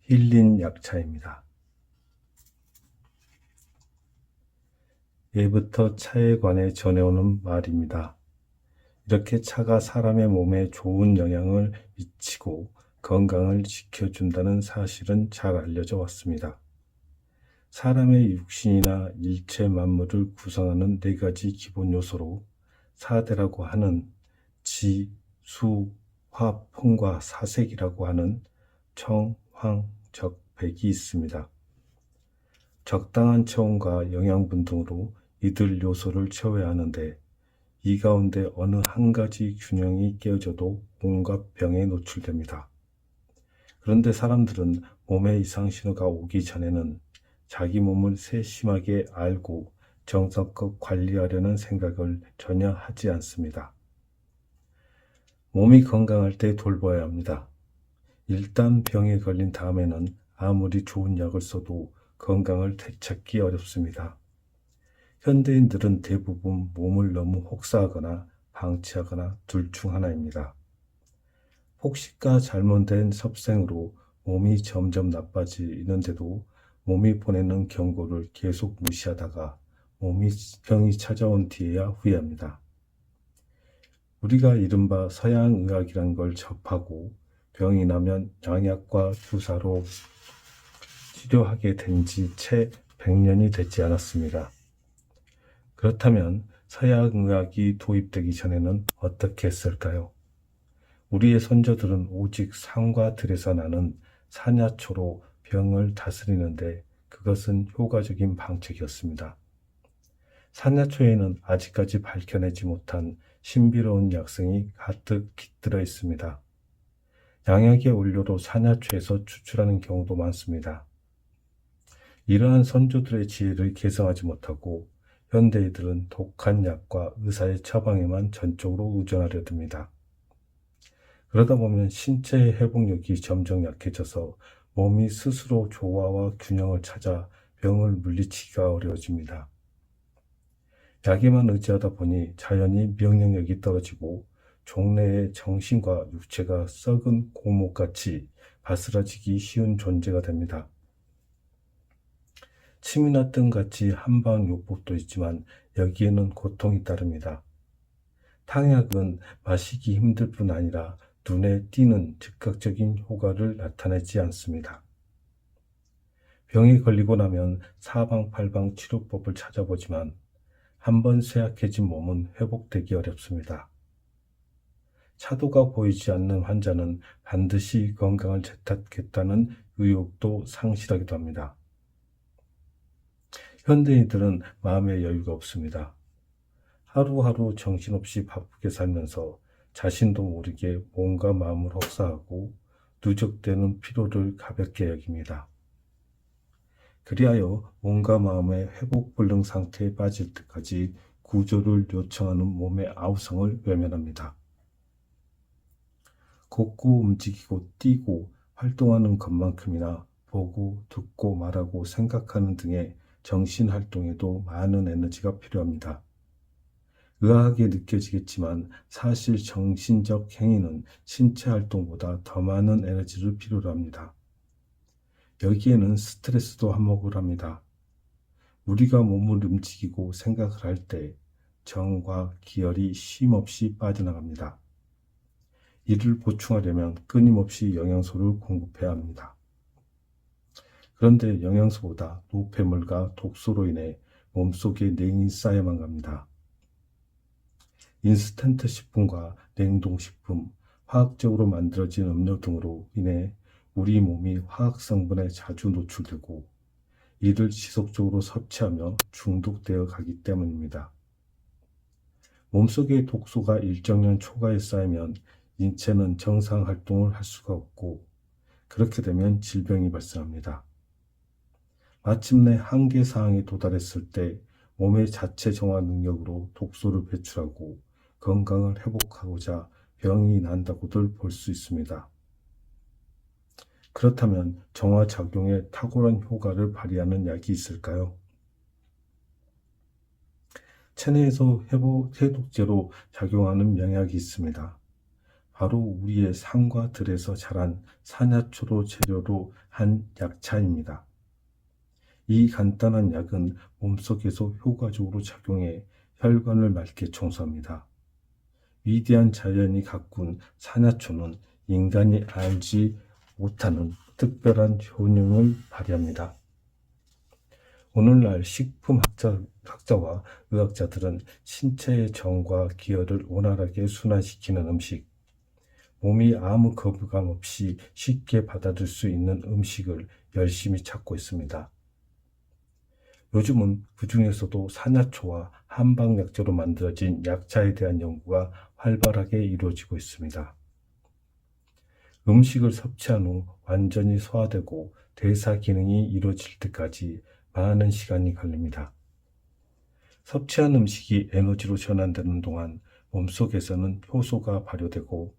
힐린 약차입니다. 예부터 차에 관해 전해오는 말입니다. 이렇게 차가 사람의 몸에 좋은 영향을 미치고 건강을 지켜준다는 사실은 잘 알려져 왔습니다. 사람의 육신이나 일체 만물을 구성하는 4가지 기본 요소로 4대라고 하는 지, 수, 화, 풍과 사색이라고 하는 청, 황, 적, 백이 있습니다. 적당한 체온과 영양분 등으로 이들 요소를 채워야 하는데 이 가운데 어느 한 가지 균형이 깨어져도 온갖 병에 노출됩니다. 그런데 사람들은 몸에 이상 신호가 오기 전에는 자기 몸을 세심하게 알고 정성껏 관리하려는 생각을 전혀 하지 않습니다. 몸이 건강할 때 돌봐야 합니다. 일단 병에 걸린 다음에는 아무리 좋은 약을 써도 건강을 되찾기 어렵습니다. 현대인들은 대부분 몸을 너무 혹사하거나 방치하거나 둘 중 하나입니다. 폭식과 잘못된 섭생으로 몸이 점점 나빠지는데도 몸이 보내는 경고를 계속 무시하다가 병이 찾아온 뒤에야 후회합니다. 우리가 이른바 서양의학이란 걸 접하고 병이 나면 양약과 주사로 치료하게 된 지 채 100년이 되지 않았습니다. 그렇다면 서양의학이 도입되기 전에는 어떻게 했을까요? 우리의 선조들은 오직 산과 들에서 나는 산야초로 병을 다스리는데 그것은 효과적인 방책이었습니다. 산야초에는 아직까지 밝혀내지 못한 신비로운 약성이 가득 깃들어 있습니다. 양약의 원료로 산야초에서 추출하는 경우도 많습니다. 이러한 선조들의 지혜를 계승하지 못하고 현대인들은 독한 약과 의사의 처방에만 전적으로 의존하려 듭니다. 그러다 보면 신체의 회복력이 점점 약해져서 몸이 스스로 조화와 균형을 찾아 병을 물리치기가 어려워집니다. 약에만 의지하다 보니 자연히 명령력이 떨어지고 종래의 정신과 육체가 썩은 고목같이 바스라지기 쉬운 존재가 됩니다. 침이나 뜸같이 한방 요법도 있지만 여기에는 고통이 따릅니다. 탕약은 마시기 힘들 뿐 아니라 눈에 띄는 즉각적인 효과를 나타내지 않습니다. 병에 걸리고 나면 사방팔방 치료법을 찾아보지만 한번 쇠약해진 몸은 회복되기 어렵습니다. 차도가 보이지 않는 환자는 반드시 건강을 되찾겠다는 의욕도 상실하기도 합니다. 현대인들은 마음의 여유가 없습니다. 하루하루 정신없이 바쁘게 살면서 자신도 모르게 몸과 마음을 혹사하고 누적되는 피로를 가볍게 여깁니다. 그리하여 몸과 마음의 회복불능 상태에 빠질 때까지 구조를 요청하는 몸의 아우성을 외면합니다. 걷고 움직이고 뛰고 활동하는 것만큼이나 보고 듣고 말하고 생각하는 등의 정신활동에도 많은 에너지가 필요합니다. 의아하게 느껴지겠지만 사실 정신적 행위는 신체 활동보다 더 많은 에너지를 필요로 합니다. 여기에는 스트레스도 한몫을 합니다. 우리가 몸을 움직이고 생각을 할 때 정과 기혈이 쉼없이 빠져나갑니다. 이를 보충하려면 끊임없이 영양소를 공급해야 합니다. 그런데 영양소보다 노폐물과 독소로 인해 몸속에 냉이 쌓여만 갑니다. 인스턴트 식품과 냉동식품, 화학적으로 만들어진 음료 등으로 인해 우리 몸이 화학성분에 자주 노출되고 이를 지속적으로 섭취하며 중독되어 가기 때문입니다. 몸속의 독소가 일정량 초과에 쌓이면 인체는 정상 활동을 할 수가 없고 그렇게 되면 질병이 발생합니다. 마침내 한계 사항에 도달했을 때 몸의 자체 정화 능력으로 독소를 배출하고 건강을 회복하고자 병이 난다고들 볼 수 있습니다. 그렇다면 정화작용에 탁월한 효과를 발휘하는 약이 있을까요? 체내에서 해독제로 작용하는 명약이 있습니다. 바로 우리의 산과 들에서 자란 산야초로 재료로 한 약차입니다. 이 간단한 약은 몸속에서 효과적으로 작용해 혈관을 맑게 청소합니다. 위대한 자연이 가꾼 산야초는 인간이 알지 못하는 특별한 효능을 발휘합니다. 오늘날 식품학자와 의학자들은 신체의 정과 기혈을 원활하게 순환시키는 음식, 몸이 아무 거부감 없이 쉽게 받아들일 수 있는 음식을 열심히 찾고 있습니다. 요즘은 그 중에서도 산야초와 한방약재로 만들어진 약차에 대한 연구가 활발하게 이루어지고 있습니다. 음식을 섭취한 후 완전히 소화되고 대사 기능이 이루어질 때까지 많은 시간이 걸립니다. 섭취한 음식이 에너지로 전환되는 동안 몸속에서는 효소가 발효되고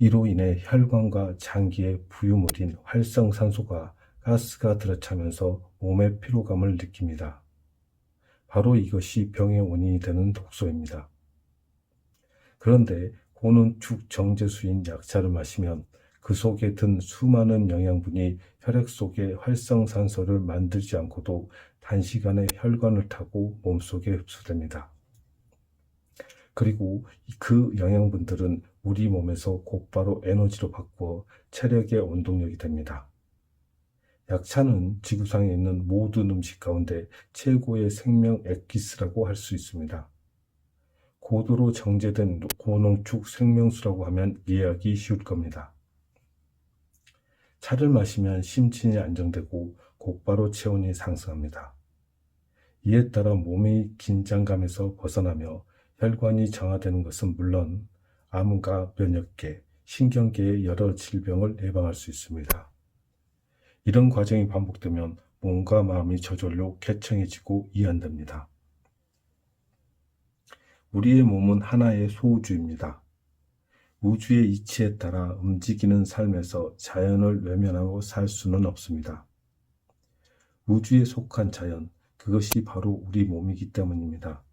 이로 인해 혈관과 장기의 부유물인 활성산소가 가스가 들어차면서 몸의 피로감을 느낍니다. 바로 이것이 병의 원인이 되는 독소입니다. 그런데 고농축 정제수인 약차를 마시면 그 속에 든 수많은 영양분이 혈액 속에 활성산소를 만들지 않고도 단시간에 혈관을 타고 몸속에 흡수됩니다. 그리고 그 영양분들은 우리 몸에서 곧바로 에너지로 바꾸어 체력의 원동력이 됩니다. 약차는 지구상에 있는 모든 음식 가운데 최고의 생명 엑기스라고 할 수 있습니다. 고도로 정제된 고농축 생명수라고 하면 이해하기 쉬울 겁니다. 차를 마시면 심신이 안정되고 곧바로 체온이 상승합니다. 이에 따라 몸의 긴장감에서 벗어나며 혈관이 정화되는 것은 물론 암과 면역계, 신경계의 여러 질병을 예방할 수 있습니다. 이런 과정이 반복되면 몸과 마음이 저절로 쾌청해지고 이완됩니다. 우리의 몸은 하나의 소우주입니다. 우주의 이치에 따라 움직이는 삶에서 자연을 외면하고 살 수는 없습니다. 우주에 속한 자연, 그것이 바로 우리 몸이기 때문입니다.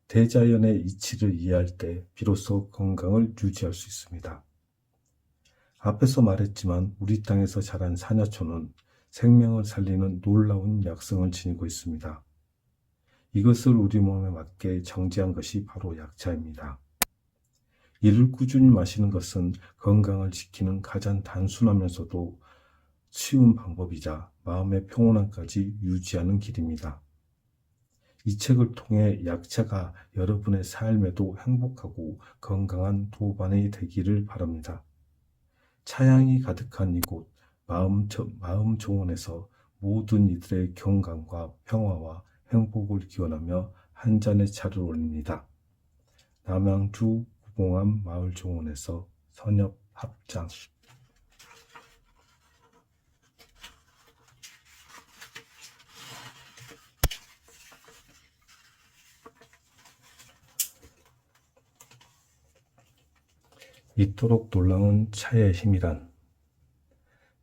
대자연의 이치를 이해할 때 비로소 건강을 유지할 수 있습니다. 앞에서 말했지만 우리 땅에서 자란 산야초는 생명을 살리는 놀라운 약성을 지니고 있습니다. 이것을 우리 몸에 맞게 정제한 것이 바로 약차입니다. 이를 꾸준히 마시는 것은 건강을 지키는 가장 단순하면서도 쉬운 방법이자 마음의 평온함까지 유지하는 길입니다. 이 책을 통해 약차가 여러분의 삶에도 행복하고 건강한 도반이 되기를 바랍니다. 차향이 가득한 이곳 마음 정원에서 모든 이들의 건강과 평화와 행복을 기원하며 한 잔의 차를 올립니다. 남양주 구봉암 마을정원에서 선엽 합장. 이토록 놀라운 차의 힘이란.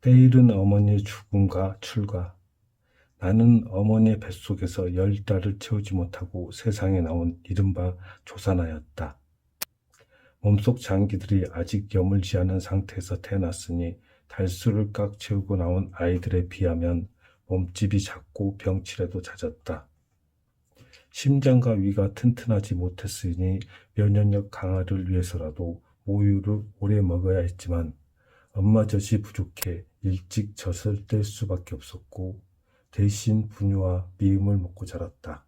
때이른 어머니의 죽음과 출가. 나는 어머니의 뱃속에서 10달을 채우지 못하고 세상에 나온 이른바 조산아였다. 몸속 장기들이 아직 여물지 않은 상태에서 태어났으니 달수를 꽉 채우고 나온 아이들에 비하면 몸집이 작고 병치레도 잦았다. 심장과 위가 튼튼하지 못했으니 면역력 강화를 위해서라도 모유를 오래 먹어야 했지만 엄마 젖이 부족해 일찍 젖을 뗄 수밖에 없었고 대신 분유와 미음을 먹고 자랐다.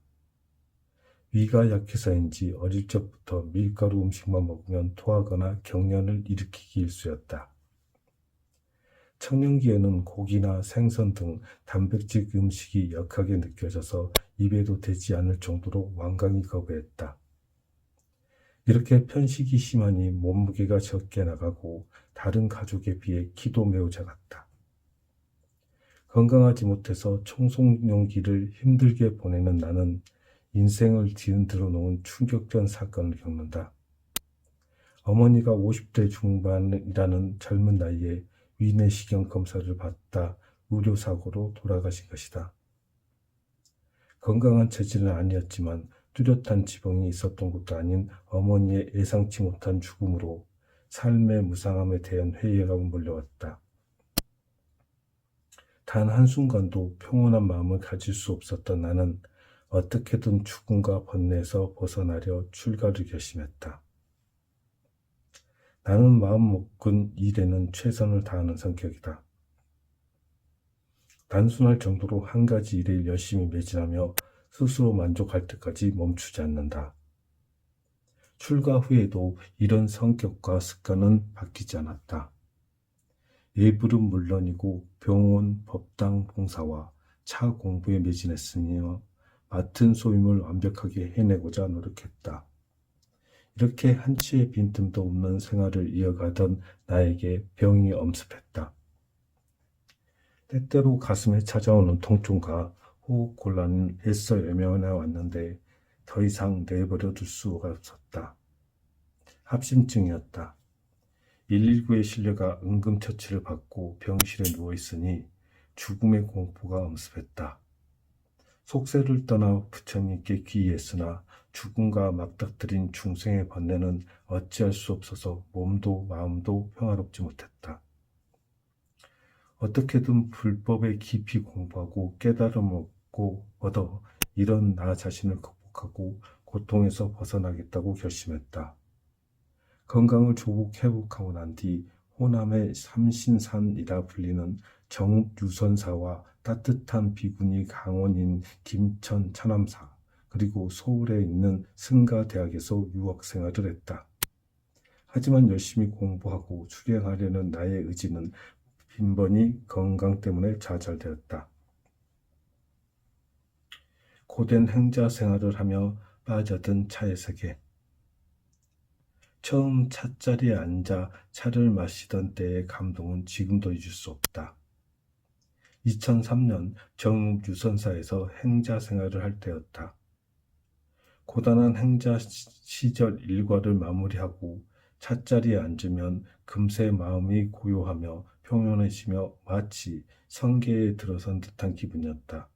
위가 약해서인지 어릴 적부터 밀가루 음식만 먹으면 토하거나 경련을 일으키기 일쑤였다. 청년기에는 고기나 생선 등 단백질 음식이 역하게 느껴져서 입에도 대지 않을 정도로 완강히 거부했다. 이렇게 편식이 심하니 몸무게가 적게 나가고 다른 가족에 비해 키도 매우 작았다. 건강하지 못해서 청소년기를 힘들게 보내는 나는 인생을 뒤흔들어 놓은 충격적인 사건을 겪는다. 어머니가 50대 중반이라는 젊은 나이에 위내시경 검사를 받다 의료사고로 돌아가신 것이다. 건강한 체질은 아니었지만 뚜렷한 지병이 있었던 것도 아닌 어머니의 예상치 못한 죽음으로 삶의 무상함에 대한 회의감이 몰려왔다. 단 한순간도 평온한 마음을 가질 수 없었던 나는 어떻게든 죽음과 번뇌에서 벗어나려 출가를 결심했다. 나는 마음먹은 일에는 최선을 다하는 성격이다. 단순할 정도로 한 가지 일에 열심히 매진하며 스스로 만족할 때까지 멈추지 않는다. 출가 후에도 이런 성격과 습관은 바뀌지 않았다. 예불은 물론이고 병원, 법당 봉사와 차 공부에 매진했으니 맡은 소임을 완벽하게 해내고자 노력했다. 이렇게 한치의 빈틈도 없는 생활을 이어가던 나에게 병이 엄습했다. 때때로 가슴에 찾아오는 통증과 호흡곤란은 애써 외면해 왔는데 더 이상 내버려 둘 수가 없었다. 합심증이었다. 119에 실려가 응급처치를 받고 병실에 누워있으니 죽음의 공포가 엄습했다. 속세를 떠나 부처님께 귀의했으나 죽음과 맞닥뜨린 중생의 번뇌는 어찌할 수 없어서 몸도 마음도 평화롭지 못했다. 어떻게든 불법에 깊이 공부하고 깨달음을 얻어 이런 나 자신을 극복하고 고통에서 벗어나겠다고 결심했다. 건강을 조국 회복하고 난 뒤 호남의 삼신산이라 불리는 정읍유선사와 따뜻한 비군이 강원인 김천 차남사 그리고 서울에 있는 승가대학에서 유학 생활을 했다. 하지만 열심히 공부하고 수행하려는 나의 의지는 빈번히 건강 때문에 좌절되었다. 고된 행자 생활을 하며 빠져든 차의 세계. 처음 찻자리에 앉아 차를 마시던 때의 감동은 지금도 잊을 수 없다. 2003년 정읍유선사에서 행자 생활을 할 때였다. 고단한 행자 시절 일과를 마무리하고 찻자리에 앉으면 금세 마음이 고요하며 평온해지며 마치 성계에 들어선 듯한 기분이었다.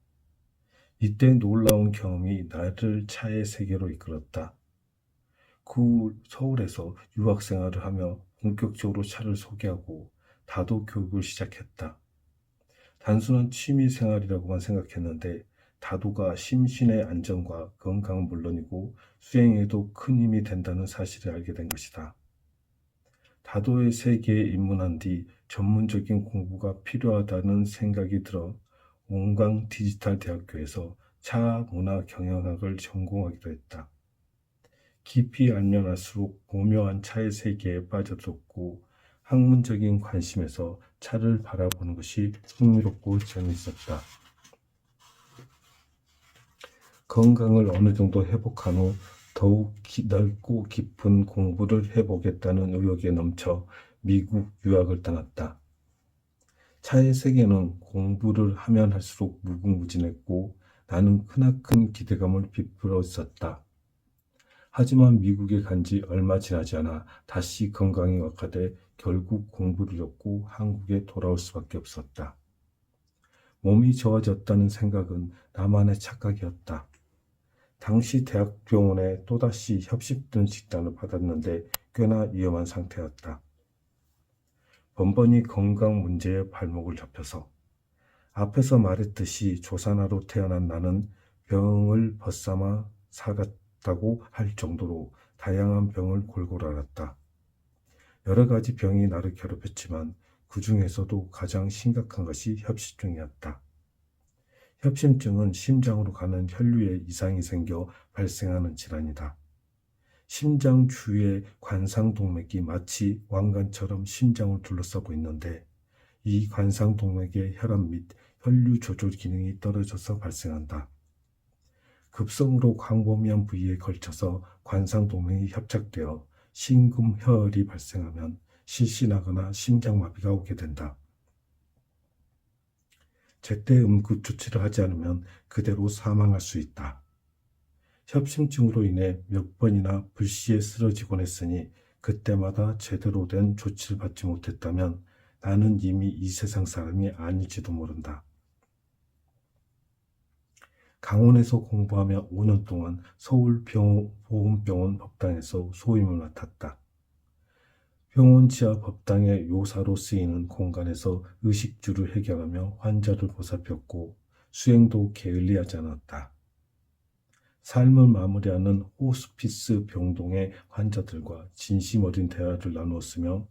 이때 놀라운 경험이 나를 차의 세계로 이끌었다. 그 후 서울에서 유학생활을 하며 본격적으로 차를 소개하고 다도 교육을 시작했다. 단순한 취미 생활이라고만 생각했는데 다도가 심신의 안정과 건강은 물론이고 수행에도 큰 힘이 된다는 사실을 알게 된 것이다. 다도의 세계에 입문한 뒤 전문적인 공부가 필요하다는 생각이 들어 온강 디지털대학교에서 차 문화 경영학을 전공하기로 했다. 깊이 알면 알수록 오묘한 차의 세계에 빠져들었고 학문적인 관심에서 차를 바라보는 것이 흥미롭고 재미있었다. 건강을 어느 정도 회복한 후 더욱 넓고 깊은 공부를 해보겠다는 의욕에 넘쳐 미국 유학을 떠났다. 차의 세계는 공부를 하면 할수록 무궁무진했고 나는 크나큰 기대감을 비풀어 있었다. 하지만 미국에 간 지 얼마 지나지 않아 다시 건강이 악화돼 결국 공부를 접고 한국에 돌아올 수밖에 없었다. 몸이 좋아졌다는 생각은 나만의 착각이었다. 당시 대학병원에 또다시 협식등 진단을 받았는데 꽤나 위험한 상태였다. 번번이 건강 문제에 발목을 잡혀서 앞에서 말했듯이 조산아로 태어난 나는 병을 벗삼아 살았다고 할 정도로 다양한 병을 골고루 앓았다. 여러 가지 병이 나를 괴롭혔지만 그 중에서도 가장 심각한 것이 협심증이었다. 협심증은 심장으로 가는 혈류에 이상이 생겨 발생하는 질환이다. 심장 주위의 관상동맥이 마치 왕관처럼 심장을 둘러싸고 있는데 이 관상동맥의 혈압 및 혈류 조절 기능이 떨어져서 발생한다. 급성으로 광범위한 부위에 걸쳐서 관상동맥이 협착되어 심근혈이 발생하면 실신하거나 심장마비가 오게 된다. 제때 응급조치를 하지 않으면 그대로 사망할 수 있다. 협심증으로 인해 몇 번이나 불시에 쓰러지곤 했으니 그때마다 제대로 된 조치를 받지 못했다면 나는 이미 이 세상 사람이 아닐지도 모른다. 강원에서 공부하며 5년 동안 서울보훈병원 법당에서 소임을 맡았다. 병원 지하 법당의 요사로 쓰이는 공간에서 의식주를 해결하며 환자를 보살폈고 수행도 게을리하지 않았다. 삶을 마무리하는 호스피스 병동의 환자들과 진심 어린 대화를 나누었으며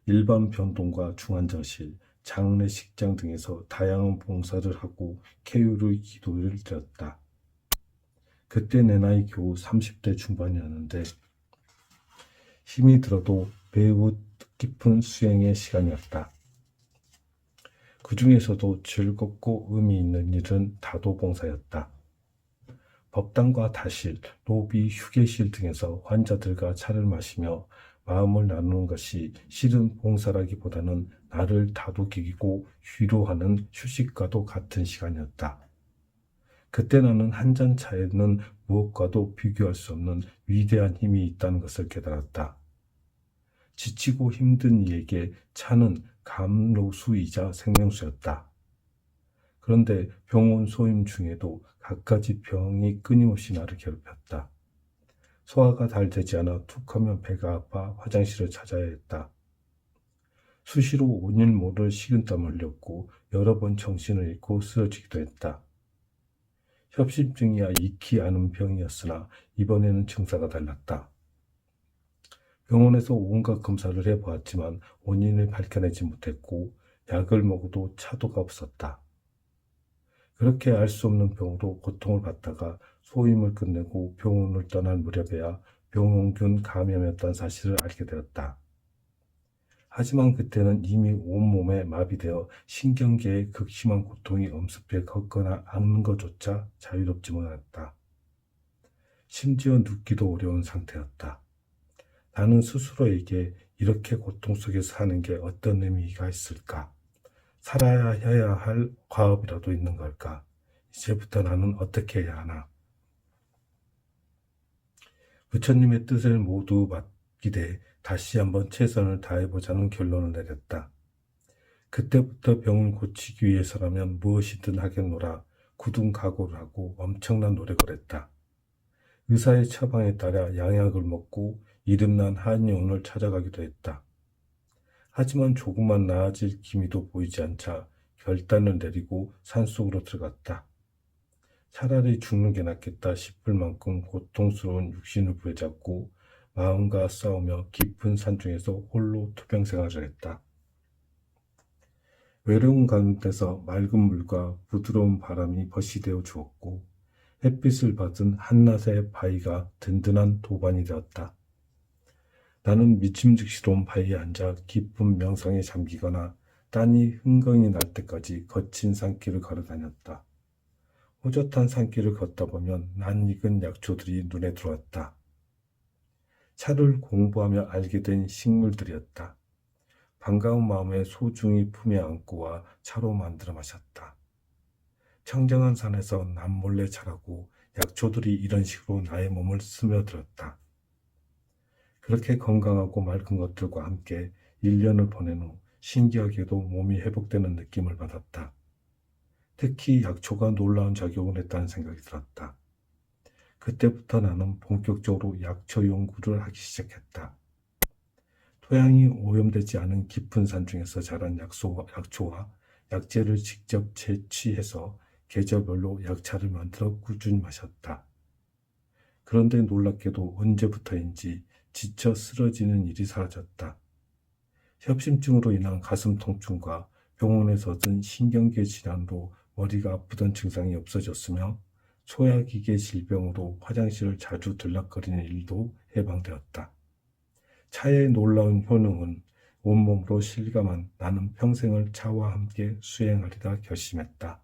일반 병동과 중환자실, 장례식장 등에서 다양한 봉사를 하고 쾌유를 기도를 드렸다. 그때 내 나이 겨우 30대 중반이었는데 힘이 들어도 매우 뜻깊은 수행의 시간이었다. 그 중에서도 즐겁고 의미 있는 일은 다도봉사였다. 법당과 다실, 로비, 휴게실 등에서 환자들과 차를 마시며 마음을 나누는 것이 실은 봉사라기보다는 나를 다독이고 위로하는 휴식과도 같은 시간이었다. 그때 나는 한 잔 차에는 무엇과도 비교할 수 없는 위대한 힘이 있다는 것을 깨달았다. 지치고 힘든 이에게 차는 감로수이자 생명수였다. 그런데 병원 소임 중에도 갖가지 병이 끊임없이 나를 괴롭혔다. 소화가 잘 되지 않아 툭하면 배가 아파 화장실을 찾아야 했다. 수시로 온일 모를 식은땀을 흘렸고 여러 번 정신을 잃고 쓰러지기도 했다. 협심증이야 익히 아는 병이었으나 이번에는 증사가 달랐다. 병원에서 온갖 검사를 해보았지만 원인을 밝혀내지 못했고 약을 먹어도 차도가 없었다. 그렇게 알 수 없는 병으로 고통을 받다가 소임을 끝내고 병원을 떠날 무렵에야 병원균 감염이었다는 사실을 알게 되었다. 하지만 그때는 이미 온몸에 마비되어 신경계에 극심한 고통이 엄습해 걷거나 앉는 것조차 자유롭지 못했다. 심지어 눕기도 어려운 상태였다. 나는 스스로에게 이렇게 고통 속에서 사는 게 어떤 의미가 있을까? 살아야 해야 할 과업이라도 있는 걸까? 이제부터 나는 어떻게 해야 하나? 부처님의 뜻을 모두 맡기되 다시 한번 최선을 다해보자는 결론을 내렸다. 그때부터 병을 고치기 위해서라면 무엇이든 하겠노라 굳은 각오를 하고 엄청난 노력을 했다. 의사의 처방에 따라 양약을 먹고 이름난 한의원을 찾아가기도 했다. 하지만 조금만 나아질 기미도 보이지 않자 결단을 내리고 산속으로 들어갔다. 차라리 죽는 게 낫겠다 싶을 만큼 고통스러운 육신을 부여잡고 마음과 싸우며 깊은 산중에서 홀로 투병 생활을 했다. 외로운 가운데서 맑은 물과 부드러운 바람이 벗이되어 주었고 햇빛을 받은 한낮의 바위가 든든한 도반이 되었다. 나는 미침즉시로운 바위에 앉아 깊은 명상에 잠기거나 땀이 흥건히 날 때까지 거친 산길을 걸어 다녔다. 호젓한 산길을 걷다 보면 낯익은 약초들이 눈에 들어왔다. 차를 공부하며 알게 된 식물들이었다. 반가운 마음에 소중히 품에 안고 와 차로 만들어 마셨다. 청정한 산에서 남몰래 자라고 약초들이 이런 식으로 나의 몸을 스며들었다. 그렇게 건강하고 맑은 것들과 함께 1년을 보낸 후 신기하게도 몸이 회복되는 느낌을 받았다. 특히 약초가 놀라운 작용을 했다는 생각이 들었다. 그때부터 나는 본격적으로 약초 연구를 하기 시작했다. 토양이 오염되지 않은 깊은 산 중에서 자란 약초와 약재를 직접 채취해서 계절별로 약차를 만들어 꾸준히 마셨다. 그런데 놀랍게도 언제부터인지 지쳐 쓰러지는 일이 사라졌다. 협심증으로 인한 가슴 통증과 병원에서 얻은 신경계 질환으로 머리가 아프던 증상이 없어졌으며 소화기계 질병으로 화장실을 자주 들락거리는 일도 해방되었다. 차의 놀라운 효능은 온몸으로 실감한 나는 평생을 차와 함께 수행하리라 결심했다.